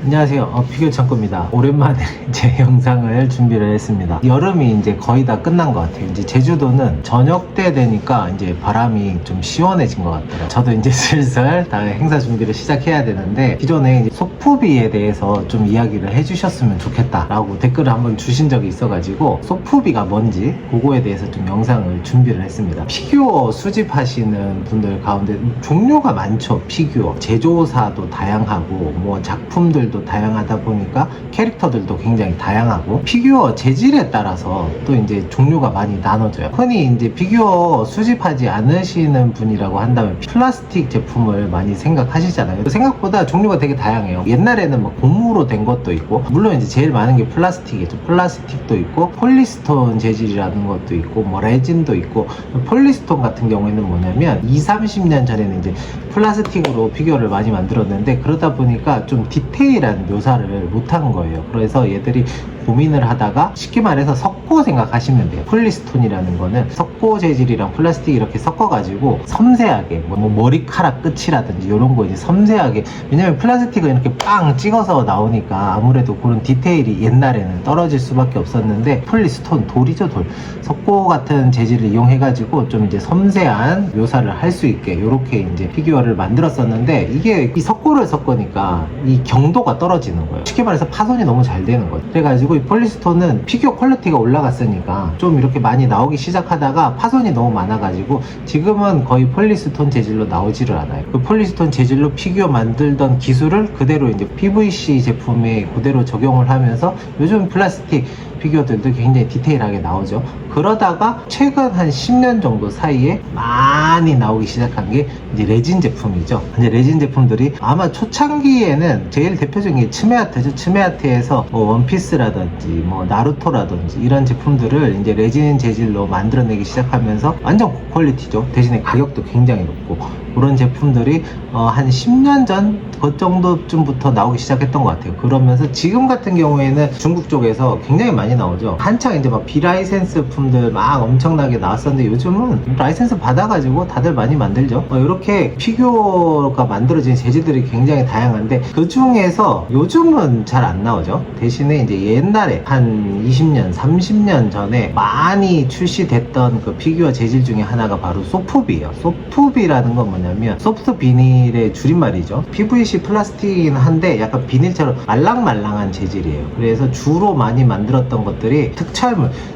안녕하세요. 피규어 창고입니다. 오랜만에 제 영상을 준비를 했습니다. 여름이 이제 거의 다 끝난 것 같아요. 이제 제주도는 저녁 때 되니까 이제 바람이 좀 시원해진 것 같아요. 저도 이제 슬슬 다 행사 준비를 시작해야 되는데, 기존에 이제 소프비에 대해서 좀 이야기를 해주셨으면 좋겠다라고 댓글을 한번 주신 적이 있어가지고, 소프비가 뭔지 그거에 대해서 좀 영상을 준비를 했습니다. 피규어 수집하시는 분들 가운데 종류가 많죠. 피규어 제조사도 다양하고 뭐 작품들도 다양하다 보니까 캐릭터들도 굉장히 다양하고, 피규어 재질에 따라서 또 이제 종류가 많이 나눠져요. 흔히 이제 피규어 수집하지 않으시는 분이라고 한다면 플라스틱 제품을 많이 생각하시잖아요. 생각보다 종류가 되게 다양해요. 옛날에는 뭐 고무로 된 것도 있고, 물론 이제 제일 많은 게 플라스틱이죠. 플라스틱도 있고 폴리스톤 재질이라는 것도 있고 뭐 레진도 있고. 폴리스톤 같은 경우에는 뭐냐면 20-30년 전에는 이제 플라스틱으로 피규어를 많이 만들었는데, 그러다 보니까 좀 디테일한 묘사를 못한 거예요. 그래서 얘들이 고민을 하다가, 쉽게 말해서 석고 생각하시면 돼요. 폴리스톤이라는 거는 석고 재질이랑 플라스틱 이렇게 섞어가지고 섬세하게 뭐 머리카락 끝이라든지 이런 거 이제 섬세하게, 왜냐면 플라스틱은 이렇게 빵 찍어서 나오니까 아무래도 그런 디테일이 옛날에는 떨어질 수밖에 없었는데, 폴리스톤, 돌이죠, 돌. 석고 같은 재질을 이용해가지고 좀 이제 섬세한 묘사를 할 수 있게 이렇게 이제 피규어를 만들었었는데, 이게 이 석고를 섞으니까 이 경도가 떨어지는 거예요. 쉽게 말해서 파손이 너무 잘 되는 거예요. 그래가지고 이 폴리스톤은 피규어 퀄리티가 올라갔으니까 좀 이렇게 많이 나오기 시작하다가 파손이 너무 많아가지고 지금은 거의 폴리스톤 재질로 나오지를 않아요. 그 폴리스톤 재질로 피규어 만들던 기술을 그대로 이제 PVC 제품에 그대로 적용을 하면서 요즘 플라스틱 피규어들도 굉장히 디테일하게 나오죠. 그러다가 최근 한 10년 정도 사이에 많이 나오기 시작한 게 이제 레진 제품이죠. 이제 레진 제품들이 아마 초창기에는 제일 대표적인 게 츠메아트죠. 츠메아트에서 뭐 원피스라든지 뭐 나루토라든지 이런 제품들을 이제 레진 재질로 만들어내기 시작하면서 완전 고퀄리티죠. 대신에 가격도 굉장히 높고, 그런 제품들이 한 10년 전 그 정도쯤부터 나오기 시작했던 것 같아요. 그러면서 지금 같은 경우에는 중국 쪽에서 굉장히 많이 나오죠. 한창 이제 막 비라이센스 품들 막 엄청나게 나왔었는데, 요즘은 라이센스 받아가지고 다들 많이 만들죠. 이렇게 피규어가 만들어진 재질들이 굉장히 다양한데, 그 중에서 요즘은 잘 안 나오죠. 대신에 이제 옛날에 한 20년, 30년 전에 많이 출시됐던 그 피규어 재질 중에 하나가 바로 소프비예요. 소프비라는 건 뭐냐면 소프트 비닐의 줄임말이죠. PVC 플라스틱이긴 한데 약간 비닐처럼 말랑말랑한 재질이에요. 그래서 주로 많이 만들었던 것들이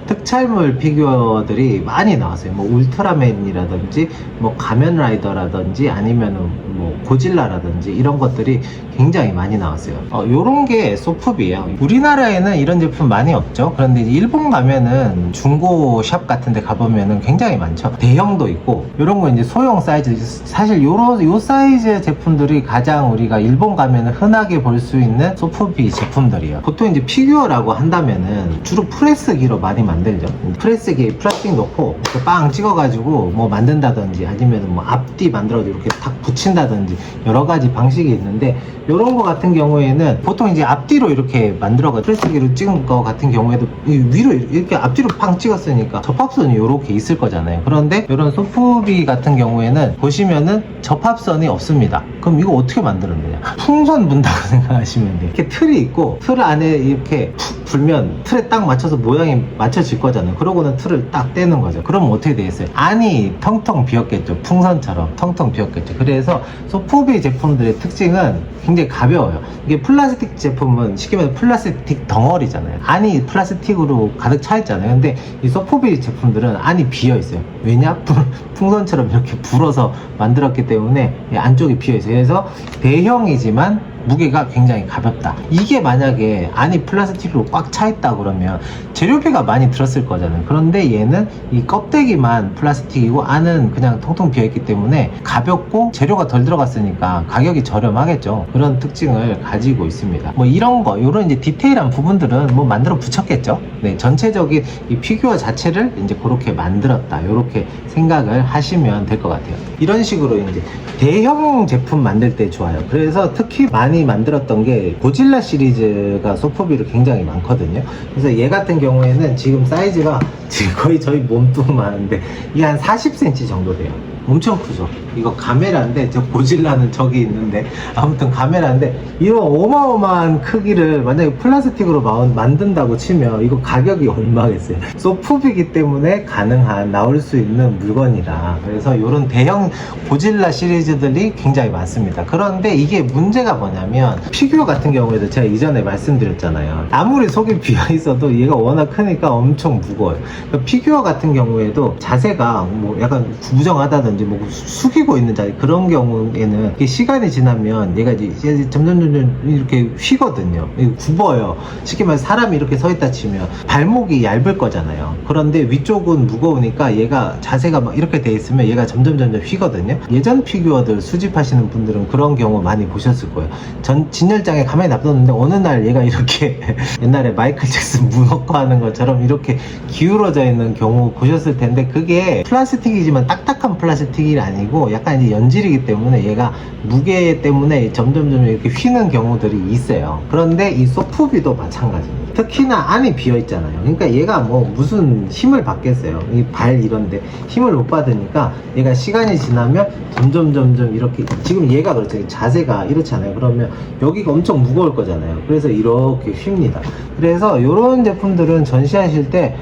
특촬물 피규어들이 많이 나왔어요. 뭐 울트라맨이라든지 뭐 가면라이더라든지 아니면은 뭐 고질라라든지 이런 것들이 굉장히 많이 나왔어요. 요런 게 소프비예요. 우리나라에는 이런 제품 많이 없죠. 그런데 이제 일본 가면은 중고 샵 같은 데 가보면은 굉장히 많죠. 대형도 있고, 요런 거 이제 소형 사이즈, 사실 요 사이즈의 제품들이 가장 우리가 일본 가면은 흔하게 볼 수 있는 소프비 제품들이에요. 보통 이제 피규어라고 한다면은 주로 프레스기로 많이 만들죠. 프레스기 플라스틱 넣고 이렇게 빵 찍어가지고 뭐 만든다든지, 아니면은 뭐 앞뒤 만들어가지고 이렇게 탁 붙인다든지 여러 가지 방식이 있는데, 요런 거 같은 경우에는 보통 이제 앞뒤로 이렇게 만들어가지고 프레스기로 찍은 거 같은 경우에도 위로 이렇게 앞뒤로 팡 찍었으니까 접합선이 이렇게 있을 거잖아요. 그런데 이런 소프비 같은 경우에는 보시면은 접합선이 없습니다. 그럼 이거 어떻게 만들었느냐? 풍선 분다고 생각하시면 돼요. 이렇게 틀이 있고, 틀 안에 이렇게 푹 불면 틀에 딱 맞춰서 모양이 맞춰질 거잖아요. 그러고는 틀을 딱 떼는 거죠. 그럼 어떻게 되겠어요? 안이 텅텅 비었겠죠. 풍선처럼 텅텅 비었겠죠. 그래서 소프비 제품들의 특징은 굉장히 가벼워요. 이게 플라스틱 제품은 쉽게 말해서 플라스틱 덩어리잖아요. 안이 플라스틱으로 가득 차 있잖아요. 근데 이 소프비 제품들은 안이 비어 있어요. 왜냐? 풍선처럼 이렇게 불어서 만들었기 때문에 안쪽이 비어 있어요. 그래서 대형이지만 무게가 굉장히 가볍다. 이게 만약에 안이 플라스틱으로 꽉 차 있다 그러면 재료비가 많이 들었을 거잖아요. 그런데 얘는 이 껍데기만 플라스틱이고 안은 그냥 통통 비어있기 때문에 가볍고 재료가 덜 들어갔으니까 가격이 저렴하겠죠. 그런 특징을 가지고 있습니다. 뭐 이런 거, 요런 이제 디테일한 부분들은 뭐 만들어 붙였겠죠. 네, 전체적인 이 피규어 자체를 이제 그렇게 만들었다, 요렇게 생각을 하시면 될 것 같아요. 이런 식으로 이제 대형 제품 만들 때 좋아요. 그래서 특히 많이 만들었던 게 고질라 시리즈가 소프비로 굉장히 많거든요. 그래서 얘 같은 경우에는 지금 사이즈가 지금 거의 저희 몸뚱만한데 이게 한 40cm 정도 돼요. 엄청 크죠. 이거 가메라인데, 저 고질라는 저기 있는데, 아무튼 가메라인데, 이런 어마어마한 크기를 만약에 플라스틱으로 만든다고 치면 이거 가격이 얼마겠어요. 소프비기 때문에 가능한, 나올 수 있는 물건이라. 그래서 이런 대형 고질라 시리즈들이 굉장히 많습니다. 그런데 이게 문제가 뭐냐면, 피규어 같은 경우에도 제가 이전에 말씀드렸잖아요. 아무리 속이 비어 있어도 얘가 워낙 크니까 엄청 무거워요. 그러니까 피규어 같은 경우에도 자세가 뭐 약간 구부정하다든지 뭐 숙이고 있는 자세, 그런 경우에는 이게 시간이 지나면 얘가 이제 점점 이렇게 휘거든요. 굽어요. 쉽게 말해서 사람이 이렇게 서 있다 치면 발목이 얇을 거잖아요. 그런데 위쪽은 무거우니까 얘가 자세가 막 이렇게 돼 있으면 얘가 점점 휘거든요. 예전 피규어들 수집하시는 분들은 그런 경우 많이 보셨을 거예요. 전 진열장에 가만히 놔뒀는데 어느 날 얘가 이렇게 옛날에 마이클 잭슨 문어커 하는 것처럼 이렇게 기울어져 있는 경우 보셨을 텐데, 그게 플라스틱이지만 딱딱한 플라스틱이 아니고 약간 이제 연질이기 때문에 얘가 무게 때문에 점점 이렇게 휘는 경우들이 있어요. 그런데 이 소프비도 마찬가지입니다. 특히나 안이 비어 있잖아요. 그러니까 얘가 뭐 무슨 힘을 받겠어요. 이 발 이런데 힘을 못 받으니까 얘가 시간이 지나면 점점 이렇게, 지금 얘가 그렇죠. 자세가 이렇잖아요. 그러면 여기가 엄청 무거울 거잖아요. 그래서 이렇게 휩니다. 그래서 이런 제품들은 전시하실 때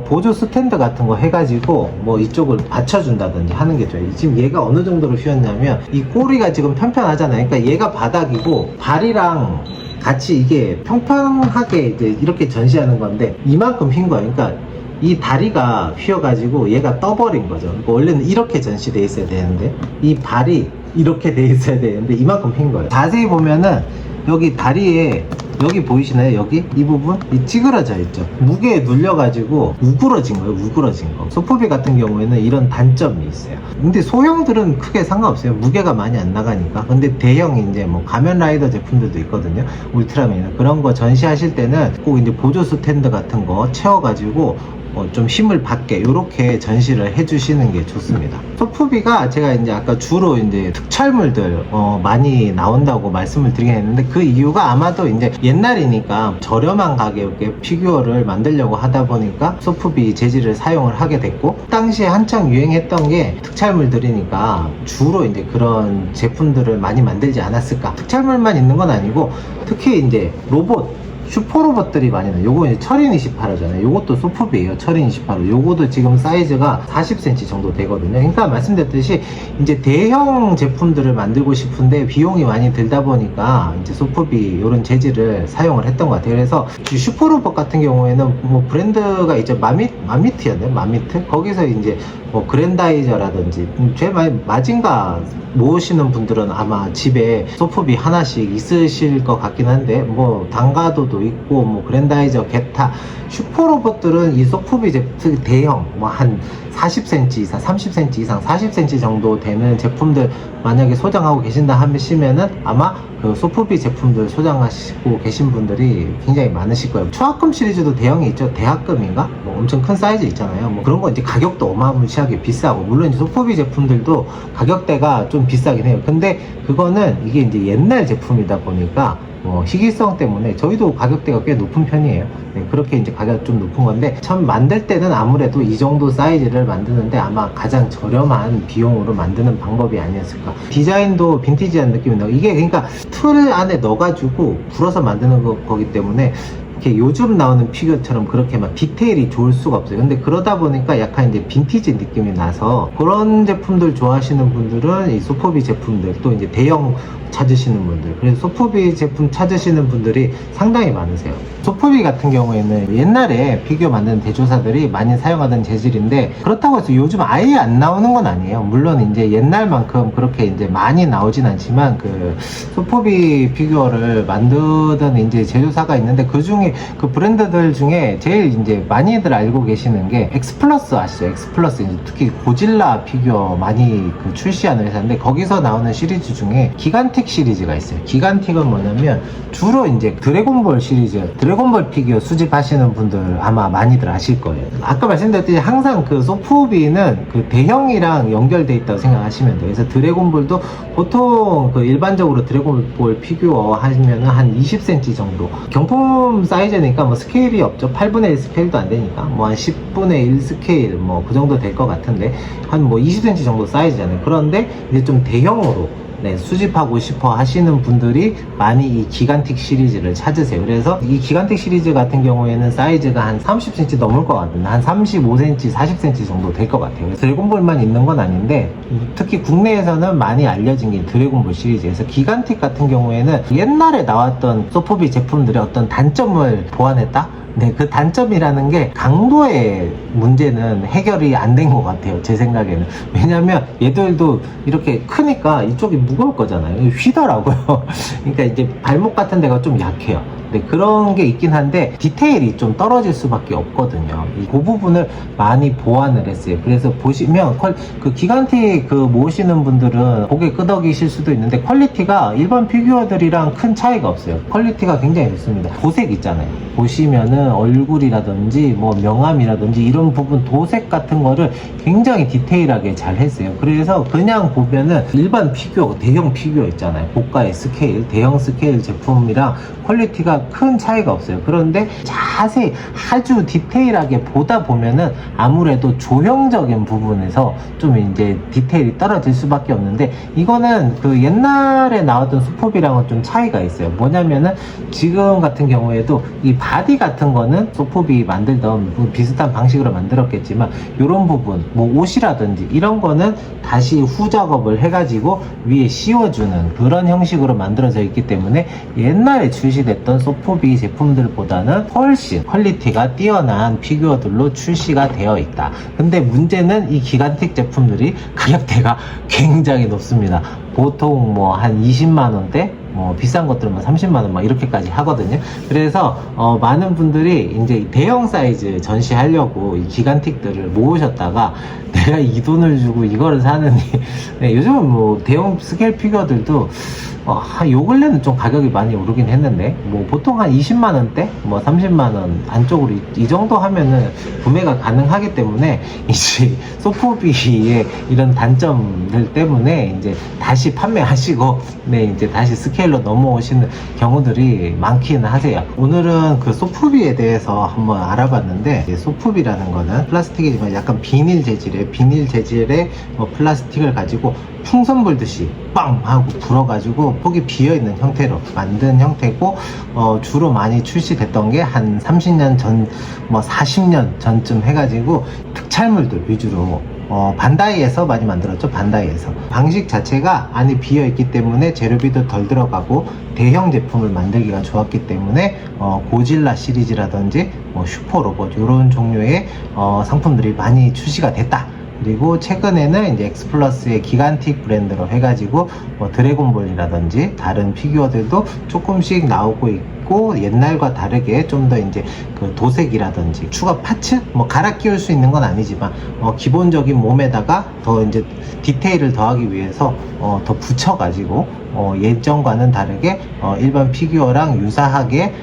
보조 스탠드 같은 거 해가지고 뭐 이쪽을 받쳐준다든지 하는 게 좋아요. 지금 얘가 어느 정도로 휘었냐면, 이 꼬리가 지금 편편하잖아요. 그러니까 얘가 바닥이고 발이랑 같이 이게 평평하게 이제 이렇게 전시하는 건데, 이만큼 휜 거예요. 그러니까 이 다리가 휘어가지고 얘가 떠버린 거죠. 그러니까 원래는 이렇게 전시돼 있어야 되는데, 이 발이 이렇게 돼 있어야 되는데 이만큼 휜 거예요. 자세히 보면은 여기 다리에, 여기 보이시나요? 여기 이 부분 이 찌그러져 있죠. 무게에 눌려가지고 우그러진 거예요. 우그러진 거. 소프비 같은 경우에는 이런 단점이 있어요. 근데 소형들은 크게 상관없어요. 무게가 많이 안 나가니까. 근데 대형 이제 뭐 가면라이더 제품들도 있거든요. 울트라맨 그런 거 전시하실 때는 꼭 이제 보조 스탠드 같은 거 채워가지고 좀 힘을 받게 이렇게 전시를 해주시는 게 좋습니다. 소프비가 제가 이제 아까 주로 이제 특촬물들 많이 나온다고 말씀을 드리긴 했는데, 그 이유가 아마도 이제 옛날이니까 저렴한 가격에 피규어를 만들려고 하다 보니까 소프비 재질을 사용을 하게 됐고, 당시에 한창 유행했던 게 특촬물들이니까 주로 이제 그런 제품들을 많이 만들지 않았을까. 특촬물만 있는 건 아니고, 특히 이제 로봇, 슈퍼로봇들이 많이 나요. 요거 이제 철인 28호잖아요. 요것도 소프비예요. 철인 28호. 요거도 지금 사이즈가 40cm 정도 되거든요. 그러니까 말씀드렸듯이 이제 대형 제품들을 만들고 싶은데 비용이 많이 들다 보니까 이제 소프비 요런 재질을 사용을 했던 것 같아요. 그래서 슈퍼로봇 같은 경우에는 뭐 브랜드가 이제 마미트였나요? 마미트? 거기서 이제 뭐 그랜다이저라든지, 제일 많이 마징가 모으시는 분들은 아마 집에 소프비 하나씩 있으실 것 같긴 한데, 뭐 단가도도 있고 뭐 그랜다이저, 게타, 슈퍼로봇들은 이 소프비 제품 대형 뭐 한 40cm 이상, 30cm 이상, 40cm 정도 되는 제품들 만약에 소장하고 계신다 하시면은 아마 그 소프비 제품들 소장하시고 계신 분들이 굉장히 많으실 거예요. 초합금 시리즈도 대형이 있죠. 대합금인가? 뭐 엄청 큰 사이즈 있잖아요. 뭐 그런 거 이제 가격도 어마무시하게 비싸고, 물론 이제 소프비 제품들도 가격대가 좀 비싸긴 해요. 근데 그거는 이게 이제 옛날 제품이다 보니까 희귀성 때문에 저희도 가격대가 꽤 높은 편이에요. 네, 그렇게 이제 가격이 좀 높은 건데, 처음 만들 때는 아무래도 이 정도 사이즈를 만드는데 아마 가장 저렴한 비용으로 만드는 방법이 아니었을까. 디자인도 빈티지한 느낌이 나고, 이게 그러니까 틀 안에 넣어가지고 불어서 만드는 거기 때문에 이렇게 요즘 나오는 피규어처럼 그렇게 막 디테일이 좋을 수가 없어요. 근데 그러다 보니까 약간 이제 빈티지 느낌이 나서, 그런 제품들 좋아하시는 분들은 이 소프비 제품들, 또 이제 대형 찾으시는 분들, 그래서 소프비 제품 찾으시는 분들이 상당히 많으세요. 소프비 같은 경우에는 옛날에 피규어 만드는 대조사들이 많이 사용하던 재질인데, 그렇다고 해서 요즘 아예 안 나오는 건 아니에요. 물론 이제 옛날만큼 그렇게 이제 많이 나오진 않지만, 그 소프비 피규어를 만드던 이제 제조사가 있는데, 그 중에 그 브랜드들 중에 제일 이제 많이들 알고 계시는 게 엑스플러스 아시죠? 엑스플러스, 이제 특히 고질라 피규어 많이 그 출시하는 회사인데, 거기서 나오는 시리즈 중에 기간틱 시리즈가 있어요. 기간틱은 뭐냐면 주로 이제 드래곤볼 시리즈, 드래곤볼 피규어 수집하시는 분들 아마 많이들 아실 거예요. 아까 말씀드렸듯이 항상 그 소프비는 그 대형이랑 연결돼 있다고 생각하시면 돼요. 그래서 드래곤볼도 보통 그 일반적으로 드래곤볼 피규어 하시면은 한 20cm 정도, 경품 사이즈 사이즈니까 뭐 스케일이 없죠. 8분의 1 스케일도 안 되니까 뭐 한 10분의 1 스케일 뭐 그 정도 될 것 같은데 한 뭐 20cm 정도 사이즈잖아요. 그런데 이제 좀 대형으로 수집하고 싶어 하시는 분들이 많이 이 기간틱 시리즈를 찾으세요. 그래서 이 기간틱 시리즈 같은 경우에는 사이즈가 한 30cm 넘을 것 같은데 한 35cm, 40cm 정도 될 것 같아요. 드래곤볼만 있는 건 아닌데 특히 국내에서는 많이 알려진 게 드래곤볼 시리즈에서 기간틱 같은 경우에는 옛날에 나왔던 소포비 제품들의 어떤 단점을 보완했다? 네, 그 단점이라는 게 강도의 문제는 해결이 안 된 것 같아요. 제 생각에는. 왜냐면 얘들도 이렇게 크니까 이쪽이 무거울 거잖아요. 휘더라고요. 그러니까 이제 발목 같은 데가 좀 약해요. 네, 그런 게 있긴 한데 디테일이 좀 떨어질 수밖에 없거든요. 그 부분을 많이 보완을 했어요. 그래서 보시면 그 기간틱 그 모으시는 분들은 고개 끄덕이실 수도 있는데 퀄리티가 일반 피규어들이랑 큰 차이가 없어요. 퀄리티가 굉장히 좋습니다. 도색 있잖아요. 보시면은 얼굴이라든지 뭐 명암이라든지 이런 부분 도색 같은 거를 굉장히 디테일하게 잘 했어요. 그래서 그냥 보면은 일반 피규어, 대형 피규어 있잖아요. 고가의 스케일, 대형 스케일 제품이랑 퀄리티가 큰 차이가 없어요. 그런데 자세히 아주 디테일하게 보다 보면은 아무래도 조형적인 부분에서 좀 이제 디테일이 떨어질 수밖에 없는데 이거는 그 옛날에 나왔던 소포비랑은 좀 차이가 있어요. 뭐냐면은 지금 같은 경우에도 이 바디 같은 거는 소포비 만들던 뭐 비슷한 방식으로 만들었겠지만 이런 부분 뭐 옷이라든지 이런 거는 다시 후작업을 해가지고 위에 씌워주는 그런 형식으로 만들어져 있기 때문에 옛날에 출시됐던 소포비 제품들보다는 훨씬 퀄리티가 뛰어난 피규어들로 출시가 되어 있다. 근데 문제는 이 기간틱 제품들이 가격대가 굉장히 높습니다. 보통 뭐 한 20만원대 뭐 비싼 것들은 30만원 막 이렇게까지 하거든요. 그래서 많은 분들이 이제 대형 사이즈 전시하려고 이 기간틱들을 모으셨다가 내가 이 돈을 주고 이거를 사느니 네, 요즘은 뭐 대형 스케일 피규어들도 요 근래는 좀 가격이 많이 오르긴 했는데 뭐 보통 한 20만원대 뭐 30만원 안쪽으로 이 정도 하면은 구매가 가능하기 때문에 이제 소포비의 이런 단점들 때문에 이제 다시 판매하시고 네 이제 다시 스케일로 넘어오시는 경우들이 많기는 하세요. 오늘은 그 소포비에 대해서 한번 알아봤는데 소포비라는 거는 플라스틱이지만 약간 비닐 재질의 플라스틱을 가지고 풍선 불듯이 빵 하고 불어가지고 폭이 비어있는 형태로 만든 형태고 주로 많이 출시됐던 게 한 30년 전, 뭐 40년 전쯤 해가지고 특촬물들 위주로 반다이에서 많이 만들었죠. 반다이에서 방식 자체가 안이 비어있기 때문에 재료비도 덜 들어가고 대형 제품을 만들기가 좋았기 때문에 고질라 시리즈라든지 뭐 슈퍼로봇 이런 종류의 상품들이 많이 출시가 됐다. 그리고 최근에는 이제 엑스플러스의 기간틱 브랜드로 해가지고 뭐 드래곤볼이라든지 다른 피규어들도 조금씩 나오고 있고 옛날과 다르게 좀 더 이제 그 도색이라든지 추가 파츠 뭐 갈아 끼울 수 있는 건 아니지만 기본적인 몸에다가 더 이제 디테일을 더하기 위해서 더 붙여가지고 예전과는 다르게 일반 피규어랑 유사하게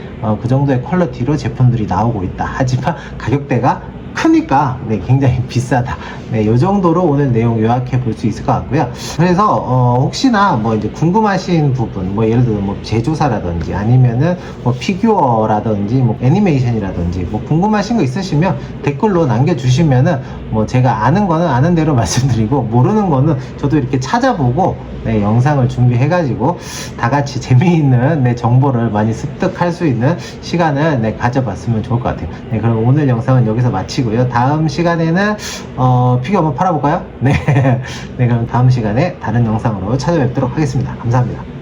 그 정도의 퀄리티로 제품들이 나오고 있다. 하지만 가격대가 크니까 네, 굉장히 비싸다. 네, 요 정도로 오늘 내용 요약해 볼 수 있을 것 같고요. 그래서 혹시나 뭐 이제 궁금하신 부분, 뭐 예를 들어 뭐 제조사라든지 아니면은 뭐 피규어라든지 뭐 애니메이션이라든지 뭐 궁금하신 거 있으시면 댓글로 남겨주시면은 뭐 제가 아는 거는 아는 대로 말씀드리고 모르는 거는 저도 이렇게 찾아보고 네, 영상을 준비해가지고 다 같이 재미있는 네, 정보를 많이 습득할 수 있는 시간을 네, 가져봤으면 좋을 것 같아요. 네, 그럼 오늘 영상은 여기서 마치고요. 다음 시간에는 피규어 한번 팔아볼까요? 네, 네, 그럼 다음 시간에 다른 영상으로 찾아뵙도록 하겠습니다. 감사합니다.